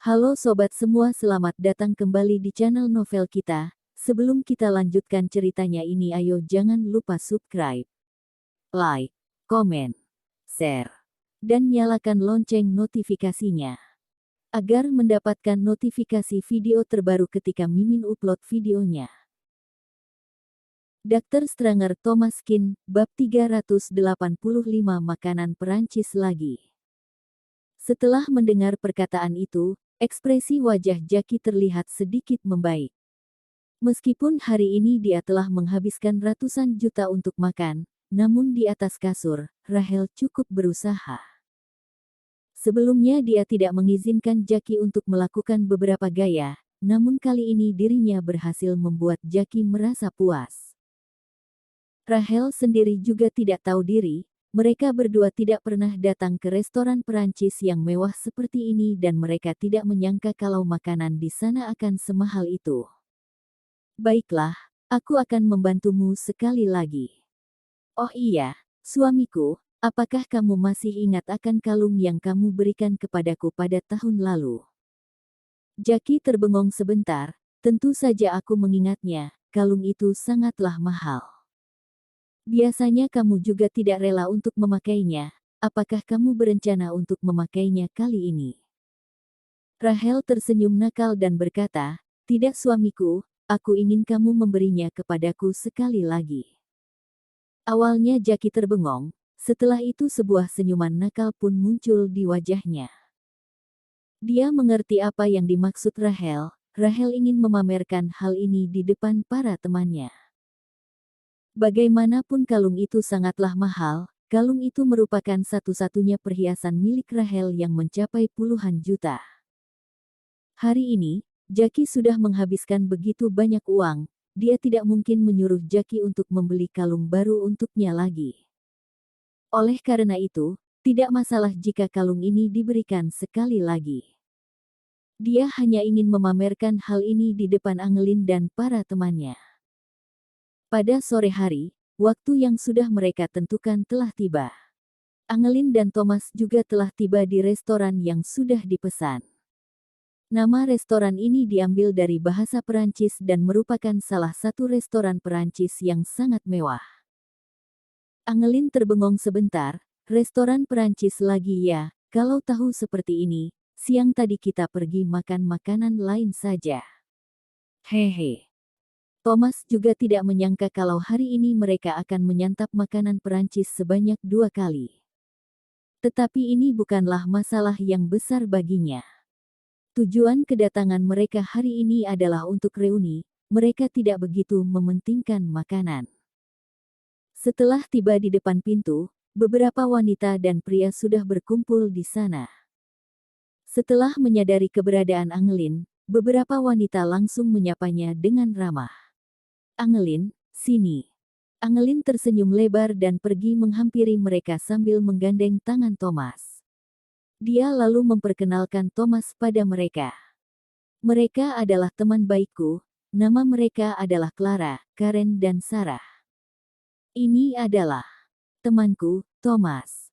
Halo sobat semua, selamat datang kembali di channel novel kita. Sebelum kita lanjutkan ceritanya ini, ayo jangan lupa subscribe, like, komen, share, dan nyalakan lonceng notifikasinya agar mendapatkan notifikasi video terbaru ketika Mimin upload videonya. Dr. Stranger Thomas Kin, bab 385, makanan Perancis lagi. Setelah mendengar perkataan itu, ekspresi wajah Jackie terlihat sedikit membaik. Meskipun hari ini dia telah menghabiskan ratusan juta untuk makan, namun di atas kasur, Rahel cukup berusaha. Sebelumnya dia tidak mengizinkan Jackie untuk melakukan beberapa gaya, namun kali ini dirinya berhasil membuat Jackie merasa puas. Rahel sendiri juga tidak tahu diri. Mereka berdua tidak pernah datang ke restoran Perancis yang mewah seperti ini dan mereka tidak menyangka kalau makanan di sana akan semahal itu. Baiklah, aku akan membantumu sekali lagi. Oh iya, suamiku, apakah kamu masih ingat akan kalung yang kamu berikan kepadaku pada tahun lalu? Jackie terbengong sebentar, tentu saja aku mengingatnya, kalung itu sangatlah mahal. Biasanya kamu juga tidak rela untuk memakainya, apakah kamu berencana untuk memakainya kali ini? Rahel tersenyum nakal dan berkata, tidak suamiku, aku ingin kamu memberinya kepadaku sekali lagi. Awalnya Jackie terbengong, setelah itu sebuah senyuman nakal pun muncul di wajahnya. Dia mengerti apa yang dimaksud Rahel. Rahel ingin memamerkan hal ini di depan para temannya. Bagaimanapun kalung itu sangatlah mahal, kalung itu merupakan satu-satunya perhiasan milik Rahel yang mencapai puluhan juta. Hari ini, Jackie sudah menghabiskan begitu banyak uang, dia tidak mungkin menyuruh Jackie untuk membeli kalung baru untuknya lagi. Oleh karena itu, tidak masalah jika kalung ini diberikan sekali lagi. Dia hanya ingin memamerkan hal ini di depan Angelin dan para temannya. Pada sore hari, waktu yang sudah mereka tentukan telah tiba. Angelin dan Thomas juga telah tiba di restoran yang sudah dipesan. Nama restoran ini diambil dari bahasa Perancis dan merupakan salah satu restoran Perancis yang sangat mewah. Angelin terbengong sebentar, restoran Perancis lagi ya, kalau tahu seperti ini, siang tadi kita pergi makan makanan lain saja. Hehe. Thomas juga tidak menyangka kalau hari ini mereka akan menyantap makanan Perancis sebanyak 2 kali. Tetapi ini bukanlah masalah yang besar baginya. Tujuan kedatangan mereka hari ini adalah untuk reuni, mereka tidak begitu mementingkan makanan. Setelah tiba di depan pintu, beberapa wanita dan pria sudah berkumpul di sana. Setelah menyadari keberadaan Angelin, beberapa wanita langsung menyapanya dengan ramah. Angelin, sini. Angelin tersenyum lebar dan pergi menghampiri mereka sambil menggandeng tangan Thomas. Dia lalu memperkenalkan Thomas pada mereka. Mereka adalah teman baikku, nama mereka adalah Clara, Karen dan Sarah. Ini adalah temanku, Thomas.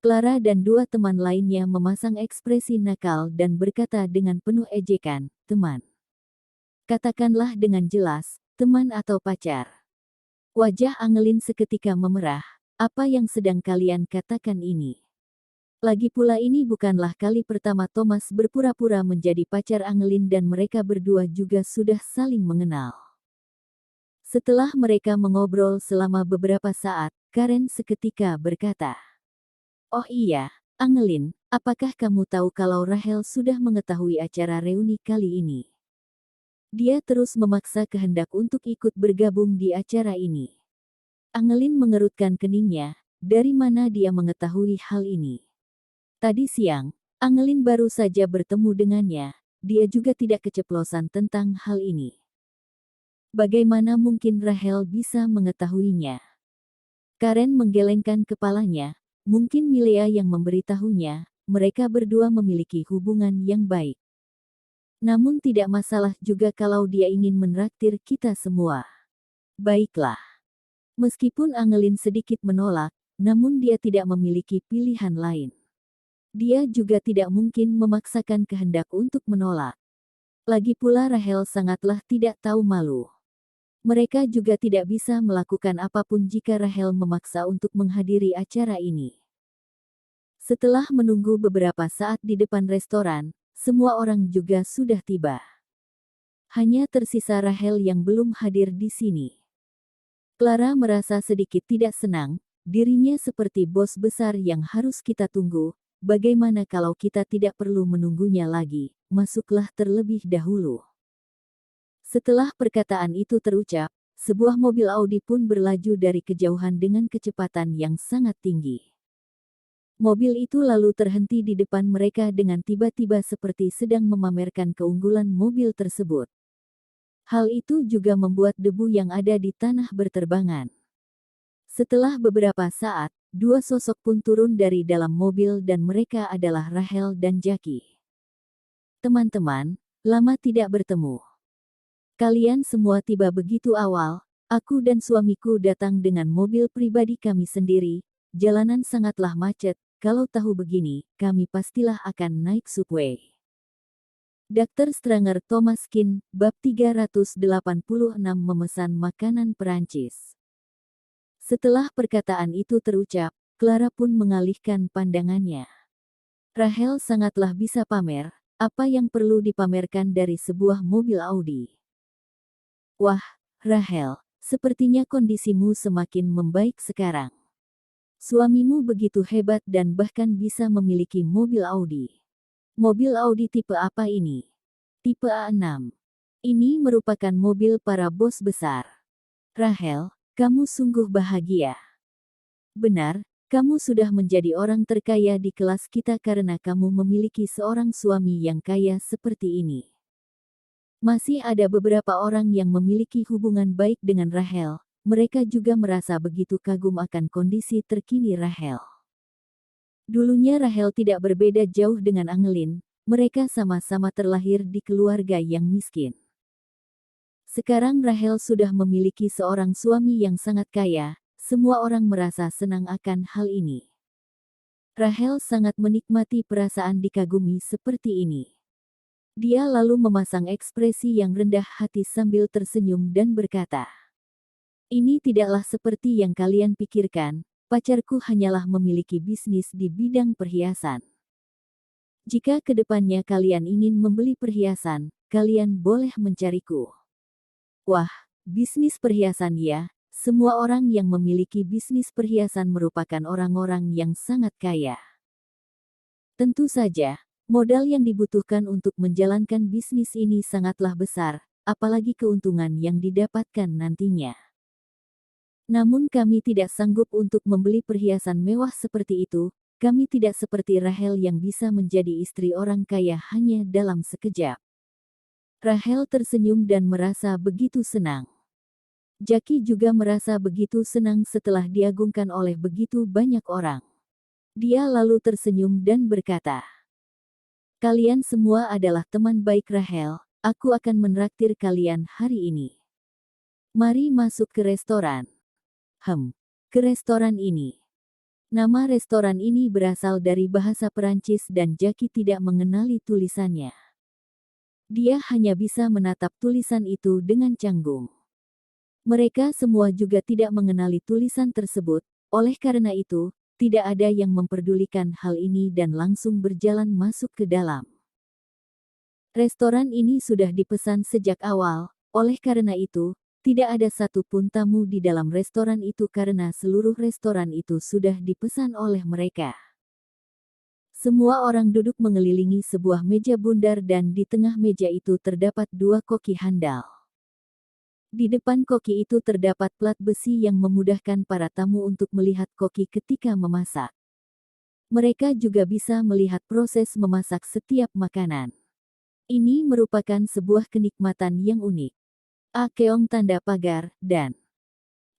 Clara dan 2 teman lainnya memasang ekspresi nakal dan berkata dengan penuh ejekan, teman. Katakanlah dengan jelas, teman atau pacar. Wajah Angelin seketika memerah, apa yang sedang kalian katakan ini? Lagi pula ini bukanlah kali pertama Thomas berpura-pura menjadi pacar Angelin dan mereka berdua juga sudah saling mengenal. Setelah mereka mengobrol selama beberapa saat, Karen seketika berkata, oh iya, Angelin, apakah kamu tahu kalau Rahel sudah mengetahui acara reuni kali ini? Dia terus memaksa kehendak untuk ikut bergabung di acara ini. Angelin mengerutkan keningnya, dari mana dia mengetahui hal ini? Tadi siang, Angelin baru saja bertemu dengannya, dia juga tidak keceplosan tentang hal ini. Bagaimana mungkin Rahel bisa mengetahuinya? Karen menggelengkan kepalanya, mungkin Milea yang memberitahunya, mereka berdua memiliki hubungan yang baik. Namun tidak masalah juga kalau dia ingin menraktir kita semua. Baiklah. Meskipun Angelin sedikit menolak, namun dia tidak memiliki pilihan lain. Dia juga tidak mungkin memaksakan kehendak untuk menolak. Lagi pula Rahel sangatlah tidak tahu malu. Mereka juga tidak bisa melakukan apapun jika Rahel memaksa untuk menghadiri acara ini. Setelah menunggu beberapa saat di depan restoran, semua orang juga sudah tiba. Hanya tersisa Rahel yang belum hadir di sini. Clara merasa sedikit tidak senang, dirinya seperti bos besar yang harus kita tunggu. Bagaimana kalau kita tidak perlu menunggunya lagi? Masuklah terlebih dahulu. Setelah perkataan itu terucap, sebuah mobil Audi pun berlaju dari kejauhan dengan kecepatan yang sangat tinggi. Mobil itu lalu terhenti di depan mereka dengan tiba-tiba seperti sedang memamerkan keunggulan mobil tersebut. Hal itu juga membuat debu yang ada di tanah berterbangan. Setelah beberapa saat, dua sosok pun turun dari dalam mobil dan mereka adalah Rahel dan Jackie. Teman-teman, lama tidak bertemu. Kalian semua tiba begitu awal, aku dan suamiku datang dengan mobil pribadi kami sendiri, jalanan sangatlah macet, kalau tahu begini, kami pastilah akan naik subway. Dr. Stranger Thomas Kin, bab 386 memesan makanan Perancis. Setelah perkataan itu terucap, Clara pun mengalihkan pandangannya. Rahel sangatlah bisa pamer, apa yang perlu dipamerkan dari sebuah mobil Audi. Wah, Rahel, sepertinya kondisimu semakin membaik sekarang. Suamimu begitu hebat dan bahkan bisa memiliki mobil Audi. Mobil Audi tipe apa ini? Tipe A6. Ini merupakan mobil para bos besar. Rahel, kamu sungguh bahagia. Benar, kamu sudah menjadi orang terkaya di kelas kita karena kamu memiliki seorang suami yang kaya seperti ini. Masih ada beberapa orang yang memiliki hubungan baik dengan Rahel. Mereka juga merasa begitu kagum akan kondisi terkini Rahel. Dulunya Rahel tidak berbeda jauh dengan Angelin. Mereka sama-sama terlahir di keluarga yang miskin. Sekarang Rahel sudah memiliki seorang suami yang sangat kaya, semua orang merasa senang akan hal ini. Rahel sangat menikmati perasaan dikagumi seperti ini. Dia lalu memasang ekspresi yang rendah hati sambil tersenyum dan berkata, "Ini tidaklah seperti yang kalian pikirkan, pacarku hanyalah memiliki bisnis di bidang perhiasan. Jika kedepannya kalian ingin membeli perhiasan, kalian boleh mencariku." Wah, bisnis perhiasan ya, semua orang yang memiliki bisnis perhiasan merupakan orang-orang yang sangat kaya. Tentu saja, modal yang dibutuhkan untuk menjalankan bisnis ini sangatlah besar, apalagi keuntungan yang didapatkan nantinya. Namun kami tidak sanggup untuk membeli perhiasan mewah seperti itu, kami tidak seperti Rahel yang bisa menjadi istri orang kaya hanya dalam sekejap. Rahel tersenyum dan merasa begitu senang. Jackie juga merasa begitu senang setelah diagungkan oleh begitu banyak orang. Dia lalu tersenyum dan berkata, "Kalian semua adalah teman baik Rahel, aku akan menraktir kalian hari ini. Mari masuk ke restoran." Ke restoran ini. Nama restoran ini berasal dari bahasa Perancis dan Jackie tidak mengenali tulisannya. Dia hanya bisa menatap tulisan itu dengan canggung. Mereka semua juga tidak mengenali tulisan tersebut, oleh karena itu, tidak ada yang memperdulikan hal ini dan langsung berjalan masuk ke dalam. Restoran ini sudah dipesan sejak awal, oleh karena itu, tidak ada satupun tamu di dalam restoran itu karena seluruh restoran itu sudah dipesan oleh mereka. Semua orang duduk mengelilingi sebuah meja bundar dan di tengah meja itu terdapat dua koki handal. Di depan koki itu terdapat plat besi yang memudahkan para tamu untuk melihat koki ketika memasak. Mereka juga bisa melihat proses memasak setiap makanan. Ini merupakan sebuah kenikmatan yang unik. Keong tanda pagar, dan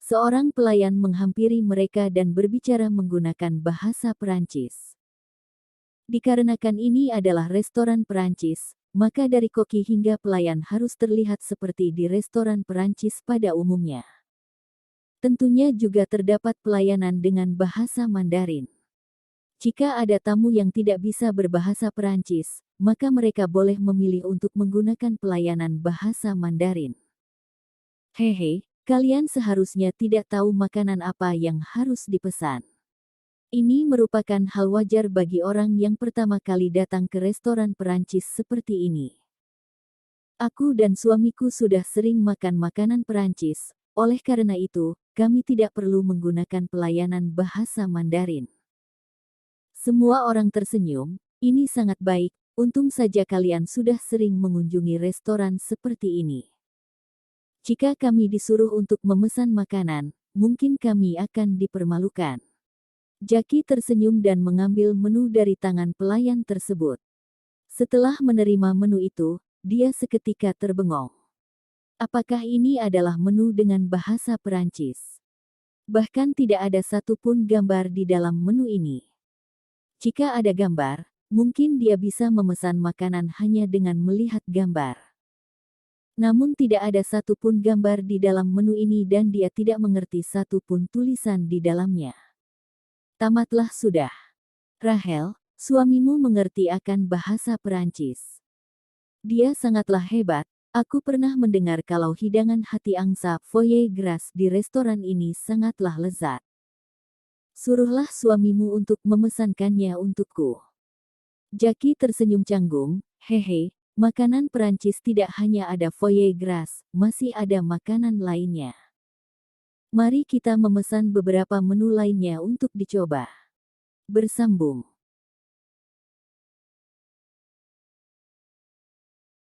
seorang pelayan menghampiri mereka dan berbicara menggunakan bahasa Perancis. Dikarenakan ini adalah restoran Perancis, maka dari koki hingga pelayan harus terlihat seperti di restoran Perancis pada umumnya. Tentunya juga terdapat pelayanan dengan bahasa Mandarin. Jika ada tamu yang tidak bisa berbahasa Perancis, maka mereka boleh memilih untuk menggunakan pelayanan bahasa Mandarin. Hehe, kalian seharusnya tidak tahu makanan apa yang harus dipesan. Ini merupakan hal wajar bagi orang yang pertama kali datang ke restoran Perancis seperti ini. Aku dan suamiku sudah sering makan makanan Perancis, oleh karena itu, kami tidak perlu menggunakan pelayanan bahasa Mandarin. Semua orang tersenyum, ini sangat baik, untung saja kalian sudah sering mengunjungi restoran seperti ini. Jika kami disuruh untuk memesan makanan, mungkin kami akan dipermalukan. Jackie tersenyum dan mengambil menu dari tangan pelayan tersebut. Setelah menerima menu itu, dia seketika terbengong. Apakah ini adalah menu dengan bahasa Perancis? Bahkan tidak ada satupun gambar di dalam menu ini. Jika ada gambar, mungkin dia bisa memesan makanan hanya dengan melihat gambar. Namun tidak ada satupun gambar di dalam menu ini dan dia tidak mengerti satupun tulisan di dalamnya. Tamatlah sudah. Rahel, suamimu mengerti akan bahasa Perancis. Dia sangatlah hebat. Aku pernah mendengar kalau hidangan hati angsa foie gras di restoran ini sangatlah lezat. Suruhlah suamimu untuk memesankannya untukku. Jackie tersenyum canggung, hehe, makanan Perancis tidak hanya ada foie gras, masih ada makanan lainnya. Mari kita memesan beberapa menu lainnya untuk dicoba. Bersambung.